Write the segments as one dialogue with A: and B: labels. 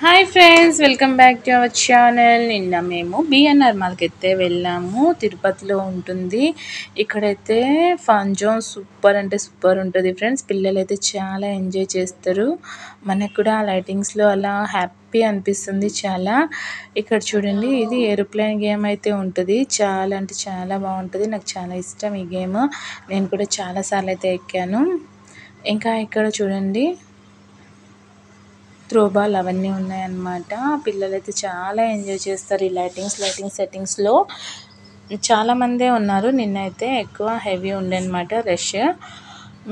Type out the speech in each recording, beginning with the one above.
A: Hi friends, welcome back to our channel. నిన్న మేము BNR మాల్కి అయితే వెళ్ళాము. తిరుపతిలో ఉంటుంది. ఇక్కడైతే ఫన్ జోన్ సూపర్ అంటే సూపర్ ఉంటుంది ఫ్రెండ్స్. పిల్లలు అయితే చాలా ఎంజాయ్ చేస్తారు. మనకు కూడా ఆ లైటింగ్స్లో అలా హ్యాపీ అనిపిస్తుంది చాలా. ఇక్కడ చూడండి, ఇది ఏరోప్లేన్ గేమ్ అయితే ఉంటుంది. చాలా అంటే చాలా బాగుంటుంది. నాకు చాలా ఇష్టం ఈ గేమ్. నేను కూడా చాలాసార్లు అయితే ఎక్కాను. ఇంకా ఇక్కడ చూడండి, త్రోబాల్ అవన్నీ ఉన్నాయన్నమాట. పిల్లలైతే చాలా ఎంజాయ్ చేస్తారు ఈ లైటింగ్ సెట్టింగ్స్లో. చాలామందే ఉన్నారు. నిన్నైతే ఎక్కువ హెవీ ఉండే అనమాట రష్.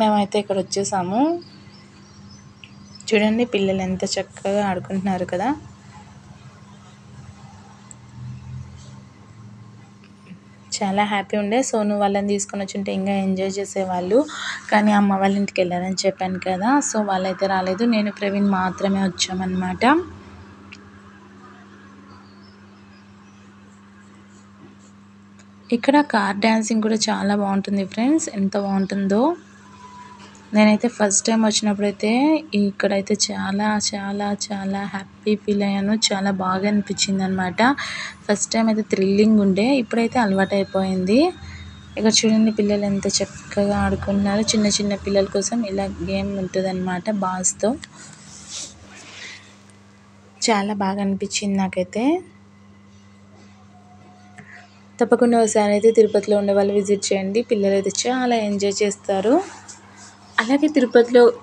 A: మేమైతే ఇక్కడ వచ్చేసాము. చూడండి, పిల్లలు ఎంత చక్కగా ఆడుకుంటున్నారు కదా. చాలా హ్యాపీ ఉండే. సోను వాళ్ళని తీసుకొని వచ్చుంటే ఇంకా ఎంజాయ్ చేసేవాళ్ళు. కానీ అమ్మ వాళ్ళ ఇంటికి వెళ్ళారని చెప్పాను కదా, సో వాళ్ళైతే రాలేదు. నేను ప్రవీణ్ మాత్రమే వచ్చామన్నమాట. ఇక్కడ కార్ డ్యాన్సింగ్ కూడా చాలా బాగుంటుంది ఫ్రెండ్స్. ఎంత బాగుంటుందో. నేనైతే ఫస్ట్ టైం వచ్చినప్పుడైతే ఇక్కడైతే చాలా చాలా చాలా హ్యాపీ ఫీల్ అయ్యాను. చాలా బాగా అనిపించింది అనమాట. ఫస్ట్ టైం అయితే థ్రిల్లింగ్ ఉండే, ఇప్పుడైతే అలవాటు అయిపోయింది. ఇక్కడ చూడండి, పిల్లలు ఎంత చక్కగా ఆడుకుంటున్నారు. చిన్న చిన్న పిల్లల కోసం ఇలా గేమ్ ఉంటుంది అనమాట బాల్స్తో. చాలా బాగా అనిపించింది నాకైతే. తప్పకుండా ఒకసారి అయితే తిరుపతిలో ఉండే వాళ్ళు విజిట్ చేయండి. పిల్లలు అయితే చాలా ఎంజాయ్ చేస్తారు. అలాగే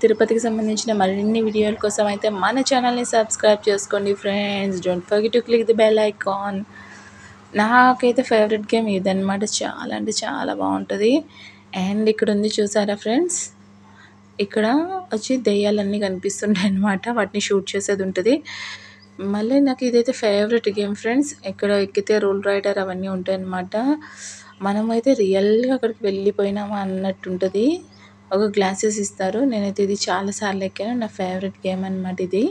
A: తిరుపతికి సంబంధించిన మరిన్ని వీడియోల కోసం అయితే మన ఛానల్ని సబ్స్క్రైబ్ చేసుకోండి friends. Don't forget to click the bell icon. నాకైతే ఫేవరెట్ గేమ్ ఇదన్నమాట. చాలా అంటే చాలా బాగుంటుంది. అండ్ ఇక్కడ ఉంది చూసారా ఫ్రెండ్స్, ఇక్కడ వచ్చి దెయ్యాలన్నీ కనిపిస్తుంటాయి అన్నమాట. వాటిని షూట్ చేసేది ఉంటుంది. మళ్ళీ నాకు ఇదైతే ఫేవరెట్ గేమ్ ఫ్రెండ్స్. ఇక్కడ ఎక్కితే రూల్ రైడర్ అవన్నీ ఉంటాయి అన్నమాట. మనమైతే రియల్గా అక్కడికి వెళ్ళిపోయినామా అన్నట్టు ఉంటుంది. ఒక గ్లాసెస్ ఇస్తారు. నేనైతే ఇది చాలాసార్లు ఎక్కాను. నా ఫేవరెట్ గేమ్ అన్నమాట ఇది.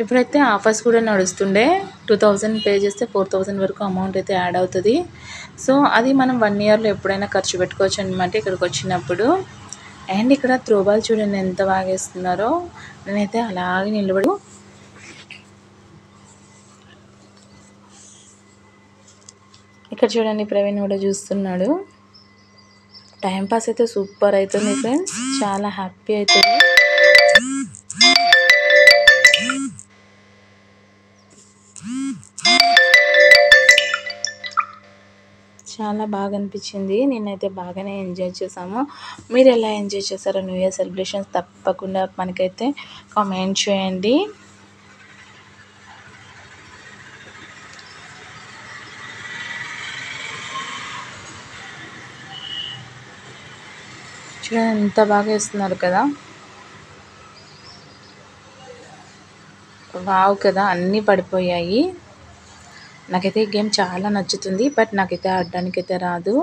A: ఇప్పుడైతే ఆఫర్స్ కూడా నడుస్తుండే. 2000 పే చేస్తే 4000 వరకు అమౌంట్ అయితే యాడ్ అవుతుంది. సో అది మనం 1 ఇయర్లో ఎప్పుడైనా ఖర్చు పెట్టుకోవచ్చు అనమాట ఇక్కడికి వచ్చినప్పుడు. అండ్ ఇక్కడ త్రోబాల్ చూడండి ఎంత బాగా వేస్తున్నారో. నేనైతే అలాగే నిలబడు. ఇక్కడ చూడండి, ప్రవీణ్ కూడా చూస్తున్నాడు. టైంపాస్ అయితే సూపర్ అవుతుంది ఫ్రెండ్స్. చాలా హ్యాపీ అవుతుంది. చాలా బాగా అనిపించింది. నేనైతే బాగానే ఎంజాయ్ చేసాము. మీరు ఎలా ఎంజాయ్ చేశారో న్యూ ఇయర్ సెలబ్రేషన్స్ తప్పకుండా మనకైతే కామెంట్ చేయండి. చూడండి ఎంత బాగా వేస్తున్నారు కదా. వావ్ కదా, అన్నీ పడిపోయాయి. నాకైతే ఈ గేమ్ చాలా నచ్చుతుంది. బట్ నాకైతే ఆడడానికి అయితే రాదు.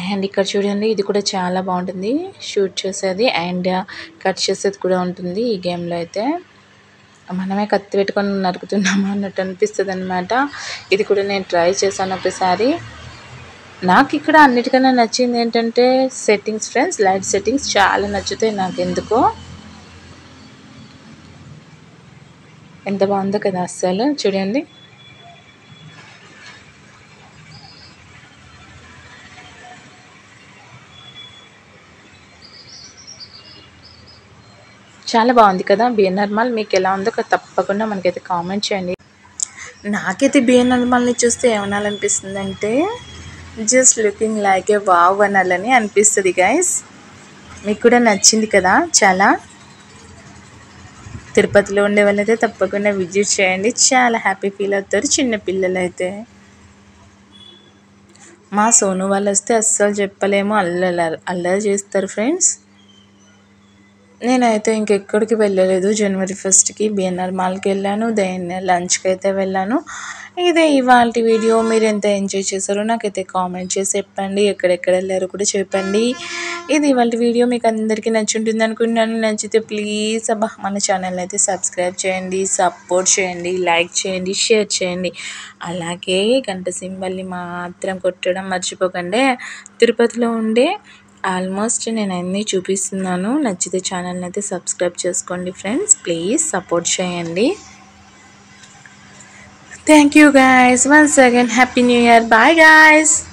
A: అండ్ ఇక్కడ చూడండి, ఇది కూడా చాలా బాగుంటుంది. షూట్ చేసేది అండ్ కట్ చేసేది కూడా ఉంటుంది ఈ గేమ్లో అయితే. మనమే కత్తి పెట్టుకొని నరుకుతున్నామా అన్నట్టు అనిపిస్తుంది అనమాట. ఇది కూడా నేను ట్రై చేశాను ఒకసారి. నాకు ఇక్కడ అన్నిటికన్నా నచ్చింది ఏంటంటే సెట్టింగ్స్ ఫ్రెండ్స్. లైట్ సెట్టింగ్స్ చాలా నచ్చుతాయి నాకు ఎందుకో. ఎంత బాగుందో కదా అస్సలు. చూడండి, చాలా బాగుంది కదా బిఎన్ఆర్ మాల్. మీకు ఎలా ఉందో తప్పకుండా మనకైతే కామెంట్ చేయండి. నాకైతే బిఎన్ఆర్ మాల్ని చూస్తే ఏమనాలనిపిస్తుంది అంటే just looking like a wow అనాలని అనిపిస్తుంది గైస్. మీకు కూడా నచ్చింది కదా చాలా. తిరుపతిలో ఉండే వాళ్ళైతే తప్పకుండా విజిట్ చేయండి. చాలా హ్యాపీ ఫీల్ అవుతారు చిన్న పిల్లలు అయితే. మా సోను వాళ్ళు వస్తే అస్సలు చెప్పలేము, అల్లరి చేస్తారు ఫ్రెండ్స్. నేనైతే ఇంకెక్కడికి వెళ్ళలేదు. జనవరి 1కి బిఎన్ఆర్ మాల్కి వెళ్ళాను. దెన్ లంచ్కి అయితే వెళ్ళాను. ఇదే ఇవాళ వీడియో. మీరు ఎంత ఎంజాయ్ చేశారో నాకైతే కామెంట్ చేసి చెప్పండి. ఎక్కడెక్కడ వెళ్ళారో కూడా చెప్పండి. ఇది ఇవాళ వీడియో. మీకు అందరికీ నచ్చుంటుంది అనుకుంటున్నాను. నచ్చితే ప్లీజ్ మన ఛానల్ని అయితే సబ్స్క్రైబ్ చేయండి, సపోర్ట్ చేయండి, లైక్ చేయండి, షేర్ చేయండి. అలాగే గంట సింబల్ని మాత్రం కొట్టడం మర్చిపోకండి. తిరుపతిలో ఉండే ఆల్మోస్ట్ నేను అన్నీ చూపిస్తున్నాను. నచ్చితే ఛానల్ని అయితే సబ్స్క్రైబ్ చేసుకోండి ఫ్రెండ్స్. ప్లీజ్ సపోర్ట్ చేయండి. Thank you guys. Once again happy new year. Bye guys.